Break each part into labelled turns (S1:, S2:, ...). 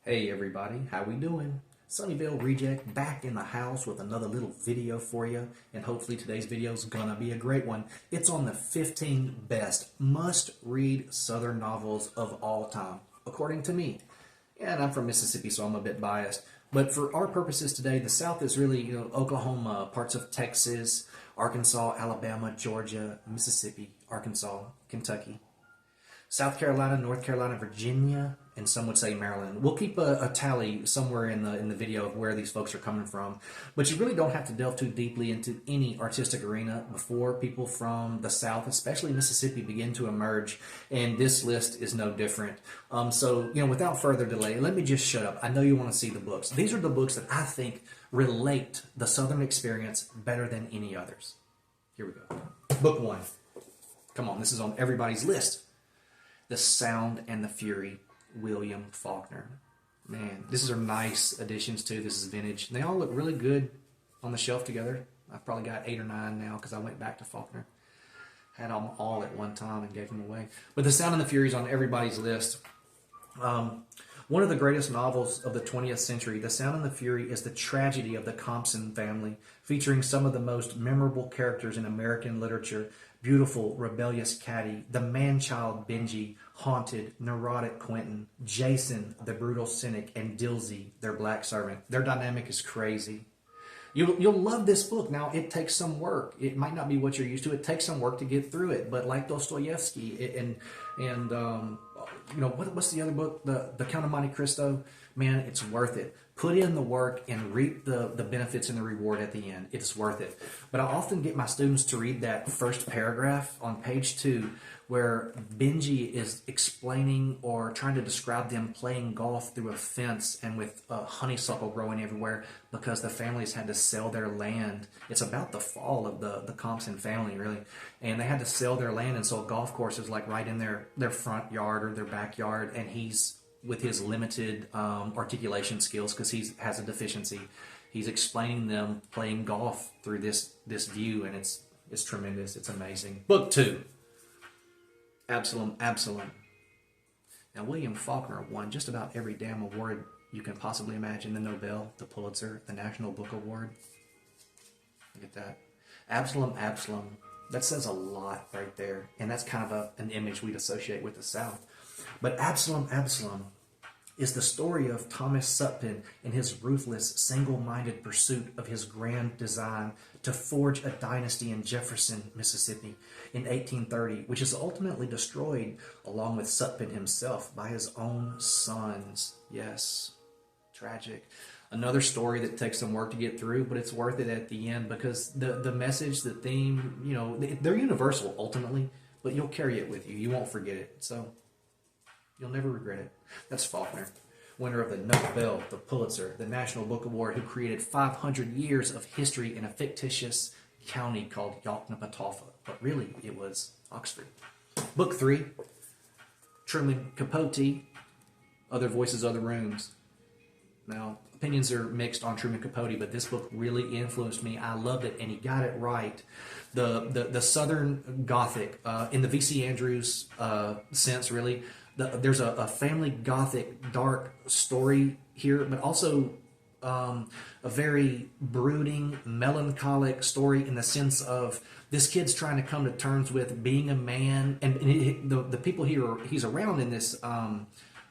S1: Hey everybody, how we doing? Sunnyvale Reject back in the house with another little video for you, and hopefully today's video is gonna be a great one. It's on the 15 best must-read Southern novels of all time, according to me. And I'm from Mississippi, so I'm a bit biased. But for our purposes today, the South is really, Oklahoma, parts of Texas, Arkansas, Alabama, Georgia, Mississippi, Arkansas, Kentucky, South Carolina, North Carolina, Virginia, and some would say Maryland. We'll keep a tally somewhere in the video of where these folks are coming from. But you really don't have to delve too deeply into any artistic arena before people from the South, especially Mississippi, begin to emerge. And this list is no different. Without further delay, let me just shut up. I know you want to see the books. These are the books that I think relate the Southern experience better than any others. Here we go. Book one. Come on, this is on everybody's list. The Sound and the Fury, William Faulkner. Man, these are nice additions too. This is vintage. They all look really good on the shelf together. I've probably got 8 or 9 now because I went back to Faulkner. Had them all at one time and gave them away. But The Sound and the Fury is on everybody's list. One of the greatest novels of the 20th century, The Sound and the Fury is the tragedy of the Compson family, featuring some of the most memorable characters in American literature. Beautiful, rebellious Caddy, the man-child Benji, haunted, neurotic Quentin, Jason, the brutal cynic, and Dilsey, their black servant. Their dynamic is crazy. You'll love this book. Now, it takes some work. It might not be what you're used to. It takes some work to get through it. But like Dostoevsky what's the other book? The Count of Monte Cristo. Man, it's worth it. Put in the work and reap the benefits and the reward at the end. It's worth it. But I often get my students to read that first paragraph on page 2 where Benji is explaining or trying to describe them playing golf through a fence and with honeysuckle growing everywhere because the families had to sell their land. It's about the fall of the Compson family, really. And they had to sell their land, and so a golf course is like right in their front yard or their backyard, and he's, with his limited articulation skills, because he has a deficiency, he's explaining them playing golf through this view, and it's tremendous. It's amazing. Book 2. Absalom. Now, William Faulkner won just about every damn award you can possibly imagine. The Nobel, the Pulitzer, the National Book Award. Look at that. Absalom. That says a lot right there. And that's kind of an image we'd associate with the South. But Absalom is the story of Thomas Sutpen in his ruthless, single-minded pursuit of his grand design to forge a dynasty in Jefferson, Mississippi in 1830, which is ultimately destroyed along with Sutpen himself by his own sons. Yes, tragic. Another story that takes some work to get through, but it's worth it at the end because the message, the theme, they're universal ultimately, but you'll carry it with you. You won't forget it. So you'll never regret it. That's Faulkner, winner of the Nobel, the Pulitzer, the National Book Award, who created 500 years of history in a fictitious county called Yoknapatawpha. But really, it was Oxford. Book 3, Truman Capote, Other Voices, Other Rooms. Now, opinions are mixed on Truman Capote, but this book really influenced me. I loved it, and he got it right. The Southern Gothic, in the V.C. Andrews sense, really, there's a family Gothic dark story here, but also a very brooding, melancholic story in the sense of this kid's trying to come to terms with being a man, and the people he's around in this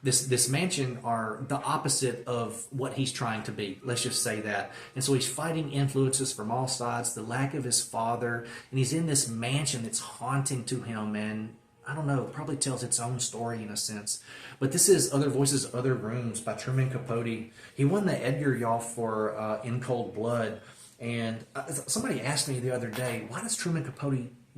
S1: this mansion are the opposite of what he's trying to be. Let's just say that. And so he's fighting influences from all sides, the lack of his father, and he's in this mansion that's haunting to him, and I don't know, probably tells its own story in a sense. But this is Other Voices, Other Rooms by Truman Capote. He won the Edgar Yoff for In Cold Blood. And somebody asked me the other day, why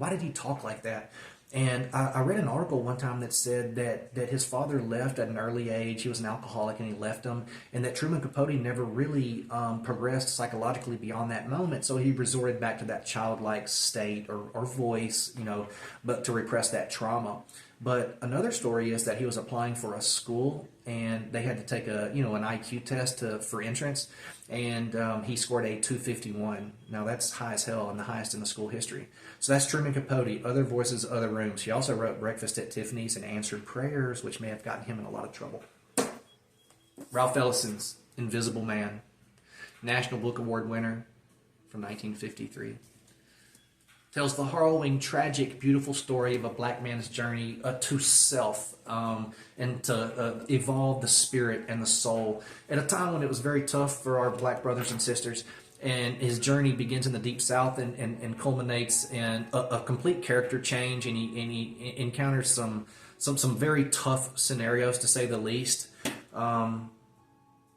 S1: did he talk like that? And I read an article one time that said that his father left at an early age. He was an alcoholic and he left him. And that Truman Capote never really progressed psychologically beyond that moment. So he resorted back to that childlike state or voice, but to repress that trauma. But another story is that he was applying for a school and they had to take an IQ test for entrance, and he scored a 251. Now that's high as hell and the highest in the school history. So that's Truman Capote, Other Voices, Other Rooms. He also wrote Breakfast at Tiffany's and Answered Prayers, which may have gotten him in a lot of trouble. Ralph Ellison's Invisible Man, National Book Award winner from 1953. Tells the harrowing, tragic, beautiful story of a black man's journey to self and to evolve the spirit and the soul at a time when it was very tough for our black brothers and sisters. And his journey begins in the Deep South and culminates in a complete character change. And he encounters some very tough scenarios, to say the least.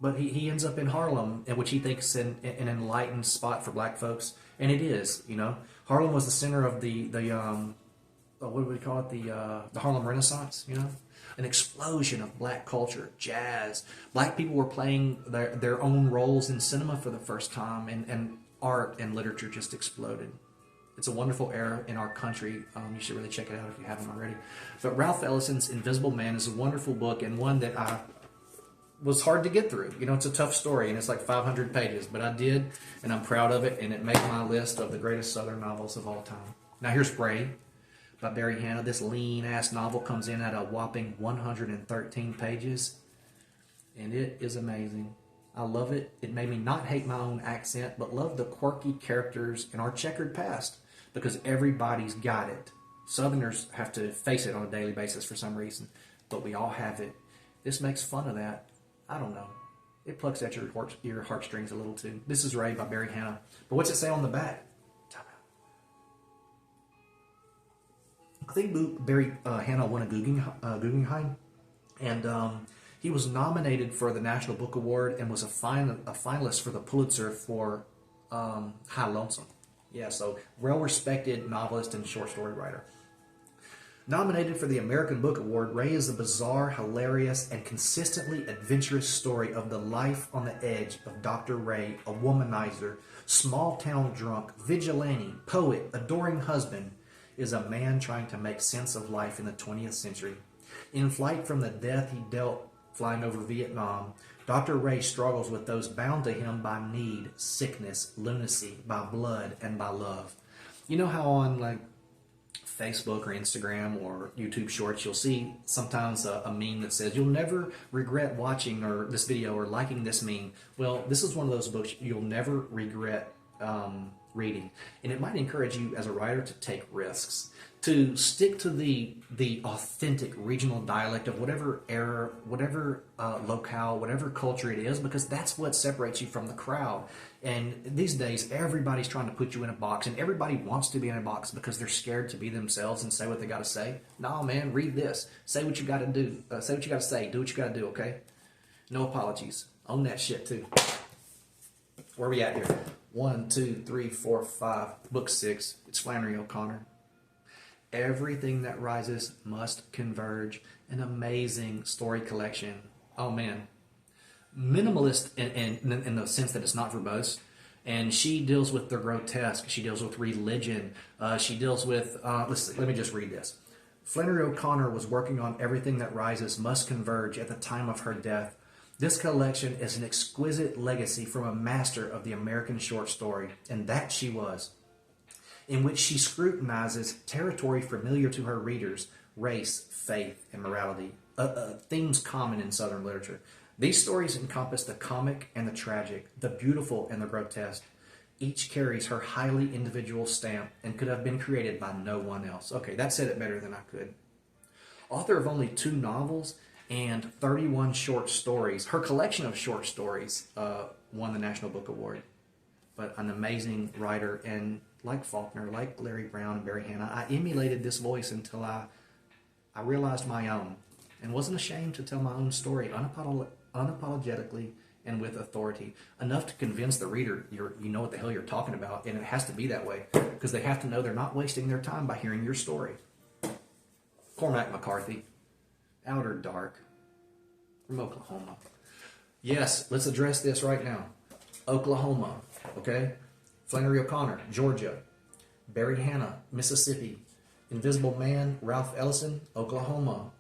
S1: But he ends up in Harlem, in which he thinks an enlightened spot for black folks. And it is, you know. Harlem was the center of the what do we call it? The Harlem Renaissance, you know? An explosion of black culture, jazz. Black people were playing their own roles in cinema for the first time, and art and literature just exploded. It's a wonderful era in our country. You should really check it out if you haven't already. But Ralph Ellison's Invisible Man is a wonderful book, and one that was hard to get through. You know, it's a tough story, and it's like 500 pages, but I did, and I'm proud of it, and it made my list of the greatest Southern novels of all time. Now here's Bray by Barry Hannah. This lean-ass novel comes in at a whopping 113 pages, and it is amazing. I love it. It made me not hate my own accent, but love the quirky characters in our checkered past, because everybody's got it. Southerners have to face it on a daily basis for some reason, but we all have it. This makes fun of that. I don't know. It plucks at your heartstrings a little too. This is Ray by Barry Hannah. But what's it say on the back? I think Barry Hannah won a Guggenheim, and he was nominated for the National Book Award and was a finalist for the Pulitzer for High Lonesome. Yeah, so well-respected novelist and short story writer. Nominated for the American Book Award, Ray is a bizarre, hilarious, and consistently adventurous story of the life on the edge of Dr. Ray, a womanizer, small-town drunk, vigilante, poet, adoring husband, is a man trying to make sense of life in the 20th century. In flight from the death he dealt flying over Vietnam, Dr. Ray struggles with those bound to him by need, sickness, lunacy, by blood, and by love. You know how on like Facebook or Instagram or YouTube Shorts, you'll see sometimes a meme that says, "You'll never regret watching or this video or liking this meme." Well, this is one of those books you'll never regret reading. And it might encourage you as a writer to take risks, to stick to the authentic regional dialect of whatever era, whatever locale, whatever culture it is, because that's what separates you from the crowd. And these days, everybody's trying to put you in a box, and everybody wants to be in a box because they're scared to be themselves and say what they got to say. No, man, read this. Say what you got to do. Say what you got to say. Do what you got to do, okay? No apologies. Own that shit, too. Where are we at here? 1, 2, 3, 4, 5. Book 6. It's Flannery O'Connor. Everything that rises must converge. An amazing story collection. Oh, man. Minimalist in the sense that it's not verbose. And she deals with the grotesque. She deals with religion. She deals with... let me just read this. Flannery O'Connor was working on Everything That Rises Must Converge at the time of her death. This collection is an exquisite legacy from a master of the American short story, and that she was, in which she scrutinizes territory familiar to her readers, race, faith, and morality, themes common in Southern literature. These stories encompass the comic and the tragic, the beautiful and the grotesque. Each carries her highly individual stamp and could have been created by no one else. Okay, that said it better than I could. Author of only 2 novels and 31 short stories. Her collection of short stories won the National Book Award. But an amazing writer, and like Faulkner, like Larry Brown and Barry Hannah, I emulated this voice until I realized my own and wasn't ashamed to tell my own story unapologetically and with authority, enough to convince the reader you know what the hell you're talking about, and it has to be that way because they have to know they're not wasting their time by hearing your story. Cormac McCarthy, Outer Dark, from Oklahoma. Yes, let's address this right now. Oklahoma, okay? Flannery O'Connor, Georgia. Barry Hannah, Mississippi. Invisible Man, Ralph Ellison, Oklahoma.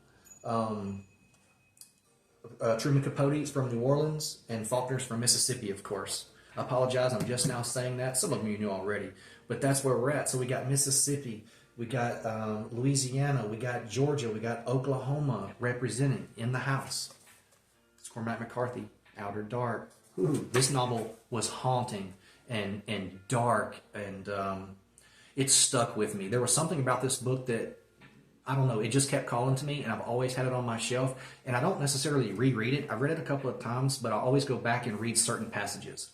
S1: Truman Capote's from New Orleans, and Faulkner's from Mississippi, of course. I apologize, I'm just now saying that. Some of you knew already, but that's where we're at. So we got Mississippi, we got Louisiana, we got Georgia, we got Oklahoma represented in the House. It's Cormac McCarthy, Outer Dark. Ooh, this novel was haunting and dark, and it stuck with me. There was something about this book that, I don't know, it just kept calling to me, and I've always had it on my shelf, and I don't necessarily reread it. I've read it a couple of times, but I always go back and read certain passages.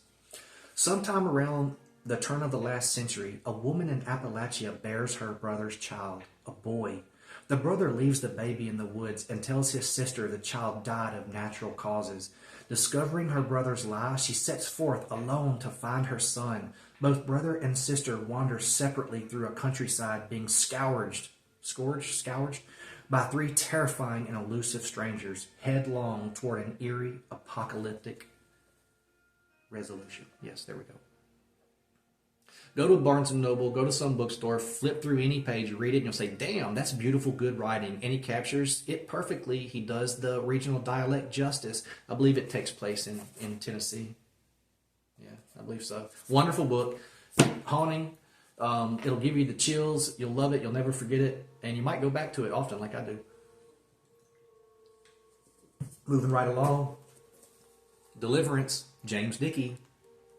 S1: Sometime around the turn of the last century, a woman in Appalachia bears her brother's child, a boy. The brother leaves the baby in the woods and tells his sister the child died of natural causes. Discovering her brother's lie, she sets forth alone to find her son. Both brother and sister wander separately through a countryside, being scourged by three terrifying and elusive strangers, headlong toward an eerie, apocalyptic resolution. Yes, there we go. Go to Barnes & Noble, go to some bookstore, flip through any page, read it, and you'll say, damn, that's beautiful, good writing. And he captures it perfectly. He does the regional dialect justice. I believe it takes place in Tennessee. Yeah, I believe so. Wonderful book. Haunting. It'll give you the chills. You'll love it. You'll never forget it. And you might go back to it often like I do. Moving right along. Deliverance, James Dickey,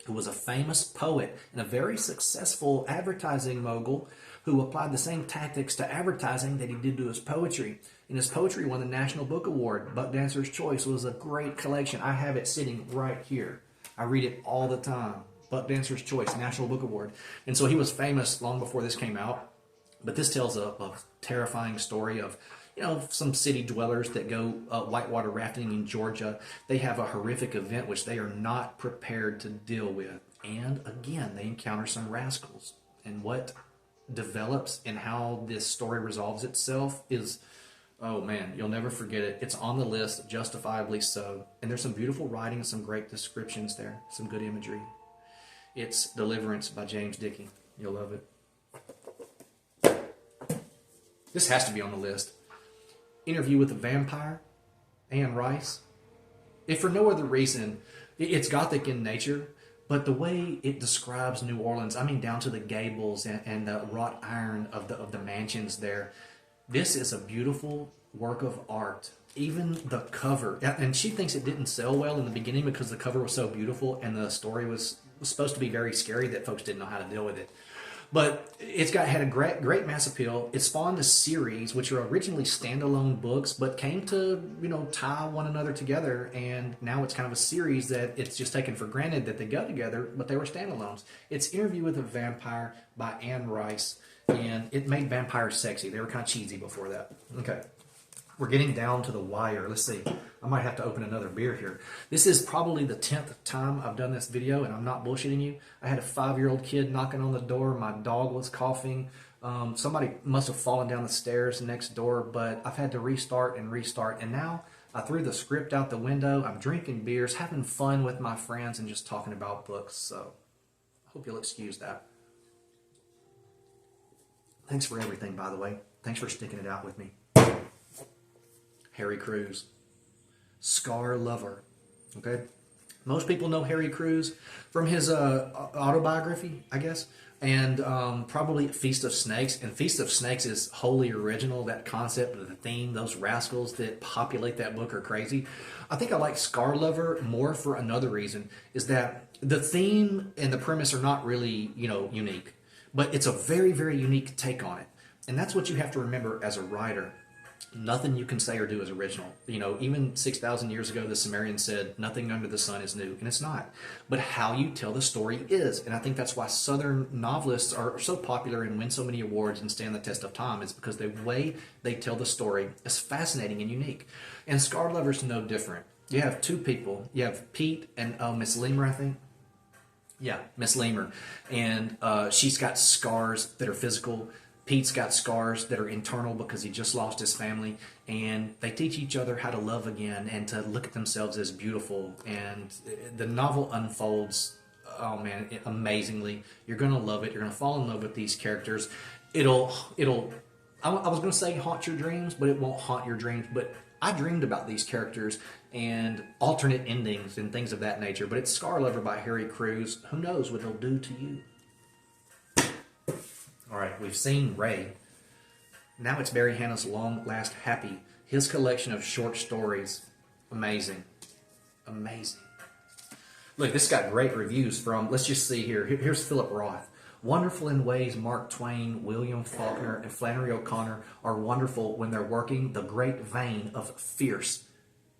S1: who was a famous poet and a very successful advertising mogul who applied the same tactics to advertising that he did to his poetry. And his poetry won the National Book Award. Buck Dancer's Choice was a great collection. I have it sitting right here. I read it all the time. Buck Dancer's Choice, National Book Award. And so he was famous long before this came out. But this tells a terrifying story of, some city dwellers that go whitewater rafting in Georgia. They have a horrific event which they are not prepared to deal with. And again, they encounter some rascals. And what develops and how this story resolves itself is, oh man, you'll never forget it. It's on the list, justifiably so. And there's some beautiful writing, some great descriptions there, some good imagery. It's Deliverance by James Dickey. You'll love it. This has to be on the list. Interview with a Vampire, Anne Rice. If for no other reason, it's gothic in nature, but the way it describes New Orleans, I mean down to the gables and the wrought iron of the mansions there, this is a beautiful work of art. Even the cover, and she thinks it didn't sell well in the beginning because the cover was so beautiful and the story was supposed to be very scary that folks didn't know how to deal with it. But it's had a great mass appeal. It spawned a series, which are originally standalone books, but came to, tie one another together. And now it's kind of a series that it's just taken for granted that they go together, but they were standalones. It's Interview with a Vampire by Anne Rice, and it made vampires sexy. They were kind of cheesy before that. Okay. We're getting down to the wire. Let's see. I might have to open another beer here. This is probably the 10th time I've done this video, and I'm not bullshitting you. I had a 5-year-old kid knocking on the door. My dog was coughing. Somebody must have fallen down the stairs next door, but I've had to restart. And now I threw the script out the window. I'm drinking beers, having fun with my friends, and just talking about books. So I hope you'll excuse that. Thanks for everything, by the way. Thanks for sticking it out with me. Harry Crews, Scar Lover. Okay, most people know Harry Crews from his autobiography, I guess, and probably Feast of Snakes. And Feast of Snakes is wholly original. That concept, the theme, those rascals that populate that book are crazy. I think I like Scar Lover more for another reason, is that the theme and the premise are not really, unique, but it's a very, very unique take on it. And that's what you have to remember as a writer. Nothing you can say or do is original. Even 6,000 years ago, the Sumerians said, nothing under the sun is new, and it's not. But how you tell the story is. And I think that's why Southern novelists are so popular and win so many awards and stand the test of time, is because the way they tell the story is fascinating and unique. And Scar Lover's no different. You have two people. You have Pete and Miss Lemur, I think. Yeah, Miss Lemur. And she's got scars that are physical. Pete's got scars that are internal because he just lost his family, and they teach each other how to love again and to look at themselves as beautiful. And the novel unfolds, oh man, amazingly. You're going to love it. You're going to fall in love with these characters. I was going to say haunt your dreams, but it won't haunt your dreams. But I dreamed about these characters and alternate endings and things of that nature. But it's Scar Lover by Harry Crews. Who knows what he'll do to you? All right, we've seen Ray. Now it's Barry Hannah's Long Last Happy. His collection of short stories, amazing. Amazing. Look, this got great reviews from, let's just see here. Here's Philip Roth. Wonderful in ways Mark Twain, William Faulkner, and Flannery O'Connor are wonderful when they're working the great vein of fierce,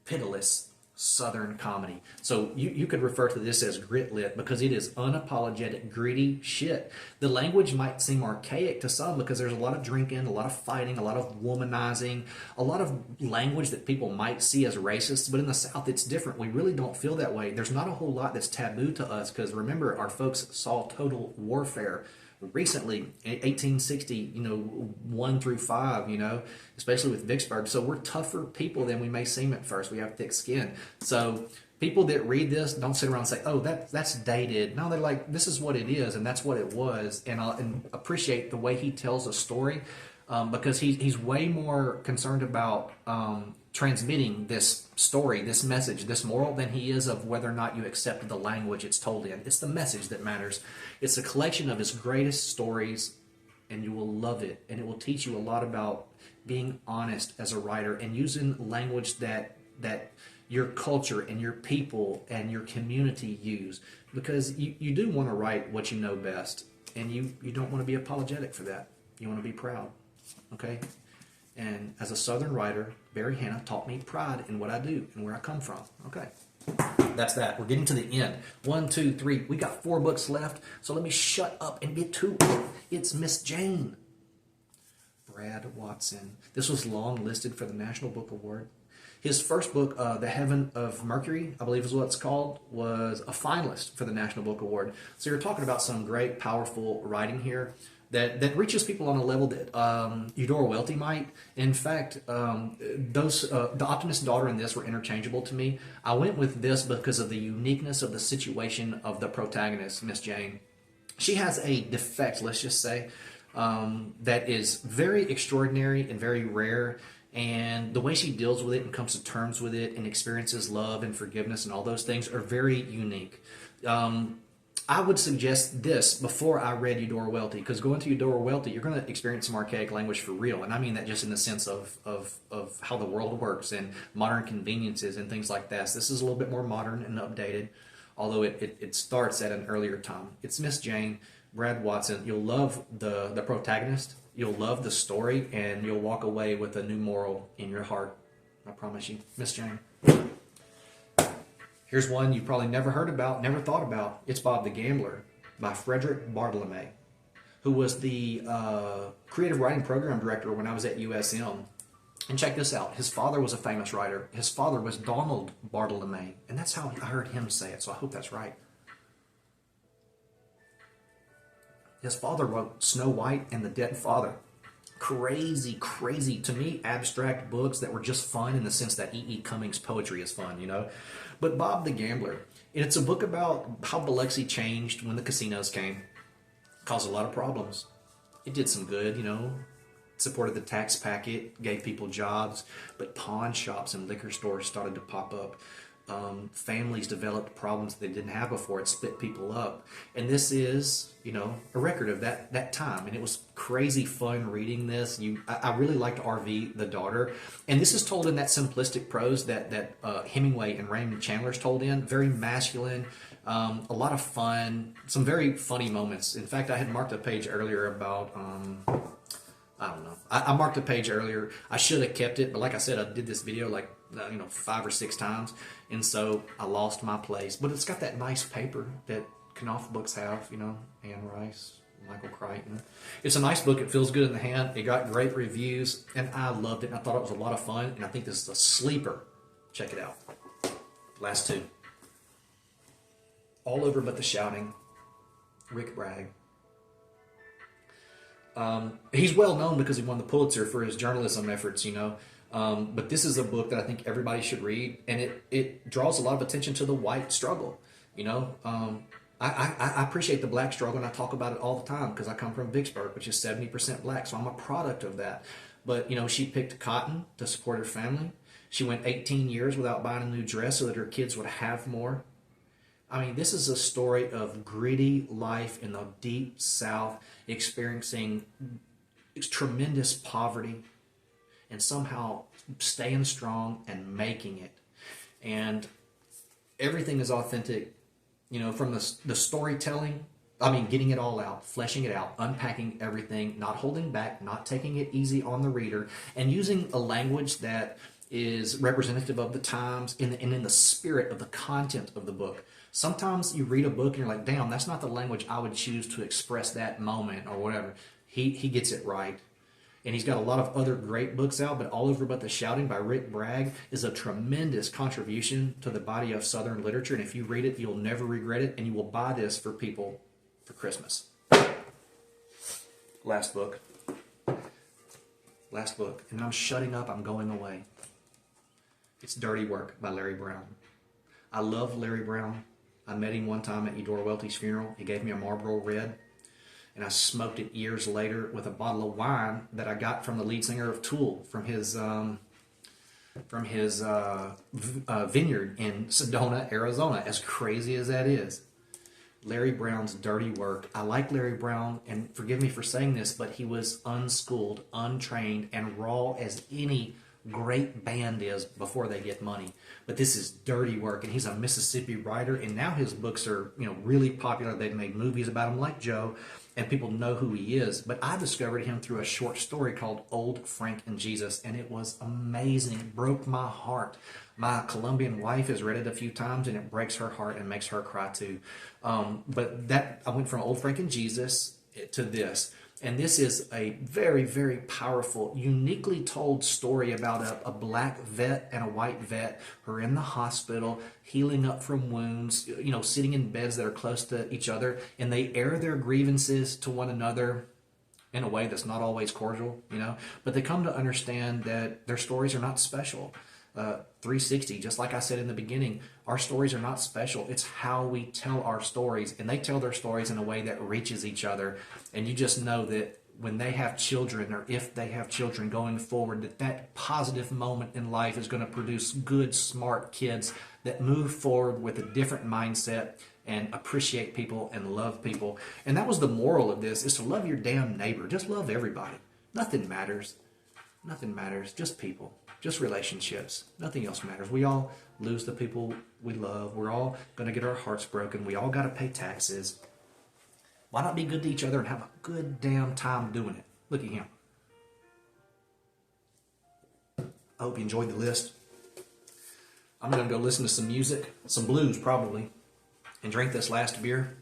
S1: pitiless Southern comedy. So you could refer to this as grit lit because it is unapologetic, gritty shit. The language might seem archaic to some because there's a lot of drinking, a lot of fighting, a lot of womanizing, a lot of language that people might see as racist, but in the South it's different. We really don't feel that way. There's not a whole lot that's taboo to us because remember, our folks saw total warfare recently, 1860, 1 through 5, especially with Vicksburg. So we're tougher people than we may seem at first. We have thick skin. So people that read this don't sit around and say, oh, that's dated. No, they're like, this is what it is, and that's what it was. And appreciate the way he tells a story because he's way more concerned about transmitting this story, this message, this moral than he is of whether or not you accept the language it's told in. It's the message that matters. It's a collection of his greatest stories, and you will love it. And it will teach you a lot about being honest as a writer and using language that your culture and your people and your community use. Because you do want to write what you know best, and you don't want to be apologetic for that. You want to be proud. Okay? And as a Southern writer, Barry Hannah taught me pride in what I do and where I come from. Okay, that's that. We're getting to the end. 1, 2, 3. We got 4 books left, so let me shut up and get to it. It's Miss Jane. Brad Watson. This was long listed for the National Book Award. His first book, The Heaven of Mercury, I believe is what it's called, was a finalist for the National Book Award. So you're talking about some great, powerful writing here that reaches people on a level that Eudora Welty might. In fact, The Optimist's Daughter and this were interchangeable to me. I went with this because of the uniqueness of the situation of the protagonist, Miss Jane. She has a defect, let's just say, that is very extraordinary and very rare. And the way she deals with it and comes to terms with it and experiences love and forgiveness and all those things are very unique. I would suggest this before I read Eudora Welty, because going to Eudora Welty, you're going to experience some archaic language for real. And I mean that just in the sense of how the world works and modern conveniences and things like that. So this is a little bit more modern and updated, although it starts at an earlier time. It's Miss Jane, Brad Watson. You'll love the protagonist. You'll love the story, and you'll walk away with a new moral in your heart. I promise you. Miss Jane. Here's one you've probably never heard about, never thought about. It's Bob the Gambler by Frederick Bartolome, who was the creative writing program director when I was at USM. And check this out. His father was a famous writer. His father was Donald Bartolome, and that's how I heard him say it, so I hope that's right. His father wrote Snow White and the Dead Father. Crazy, to me, abstract books that were just fun in the sense that E.E. Cummings' poetry is fun, But Bob the Gambler, it's a book about how Biloxi changed when the casinos came. Caused a lot of problems. It did some good, supported the tax packet, gave people jobs, but pawn shops and liquor stores started to pop up. Families developed problems they didn't have before. It split people up. And this is, a record of that time. And it was crazy fun reading this. I really liked RV, the daughter. And this is told in that simplistic prose that Hemingway and Raymond Chandler's told in. Very masculine, a lot of fun, some very funny moments. In fact, I had marked a page earlier about... I don't know. I marked a page earlier. I should have kept it, but like I said, I did this video 5 or 6 times, and so I lost my place. But it's got that nice paper that Knopf books have, Anne Rice, Michael Crichton. It's a nice book. It feels good in the hand. It got great reviews, and I loved it, and I thought it was a lot of fun, and I think this is a sleeper. Check it out. Last 2. All Over But the Shouting, Rick Bragg. He's well known because he won the Pulitzer for his journalism efforts, but this is a book that I think everybody should read, and it draws a lot of attention to the white struggle. I appreciate the black struggle, and I talk about it all the time because I come from Vicksburg, which is 70% black, so I'm a product of that. But she picked cotton to support her family. She went 18 years without buying a new dress so that her kids would have more. I mean, this is a story of gritty life in the deep South, experiencing tremendous poverty and somehow staying strong and making it. And Everything is authentic, from the storytelling. I mean, getting it all out, fleshing it out, unpacking everything, not holding back, not taking it easy on the reader, and using a language that is representative of the times and in the spirit of the content of the book. Sometimes you read a book and you're like, damn, that's not the language I would choose to express that moment or whatever. He gets it right. And he's got a lot of other great books out, but All Over But the Shouting by Rick Bragg is a tremendous contribution to the body of Southern literature. And if you read it, you'll never regret it, and you will buy this for people for Christmas. Last book. And I'm shutting up. I'm going away. It's Dirty Work by Larry Brown. I love Larry Brown. I met him one time at Eudora Welty's funeral. He gave me a Marlboro Red, and I smoked it years later with a bottle of wine that I got from the lead singer of Tool from his vineyard in Sedona, Arizona. As crazy as that is. Larry Brown's Dirty Work. I like Larry Brown, and forgive me for saying this, but he was unschooled, untrained, and raw as any great band is before they get money. But this is Dirty Work, and he's a Mississippi writer, and now his books are really popular. They've made movies about him like Joe, and people know who he is. But I discovered him through a short story called Old Frank and Jesus, and it was amazing. It broke my heart. My Colombian wife has read it a few times, and it breaks her heart and makes her cry too. But I went from Old Frank and Jesus to this. And this is a very, very powerful, uniquely told story about a black vet and a white vet who are in the hospital, healing up from wounds, sitting in beds that are close to each other, and they air their grievances to one another in a way that's not always cordial, but they come to understand that their stories are not special. 360, just like I said in the beginning, our stories are not special. It's how we tell our stories, and they tell their stories in a way that reaches each other. And you just know that when they have children, or if they have children going forward, that positive moment in life is going to produce good, smart kids that move forward with a different mindset and appreciate people and love people. And that was the moral of this, is to love your damn neighbor. Just love everybody. Nothing matters. Nothing matters. Just people. Just relationships. Nothing else matters. We all lose the people we love. We're all going to get our hearts broken. We all got to pay taxes. Why not be good to each other and have a good damn time doing it? Look at him. I hope you enjoyed the list. I'm going to go listen to some music, some blues probably, and drink this last beer.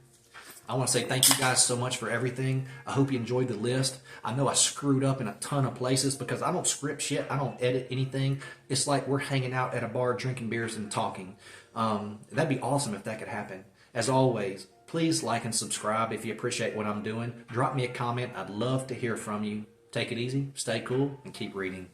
S1: I want to say thank you guys so much for everything. I hope you enjoyed the list. I know I screwed up in a ton of places because I don't script shit. I don't edit anything. It's like we're hanging out at a bar, drinking beers and talking. That'd be awesome if that could happen. As always, please like and subscribe if you appreciate what I'm doing. Drop me a comment. I'd love to hear from you. Take it easy, stay cool, and keep reading.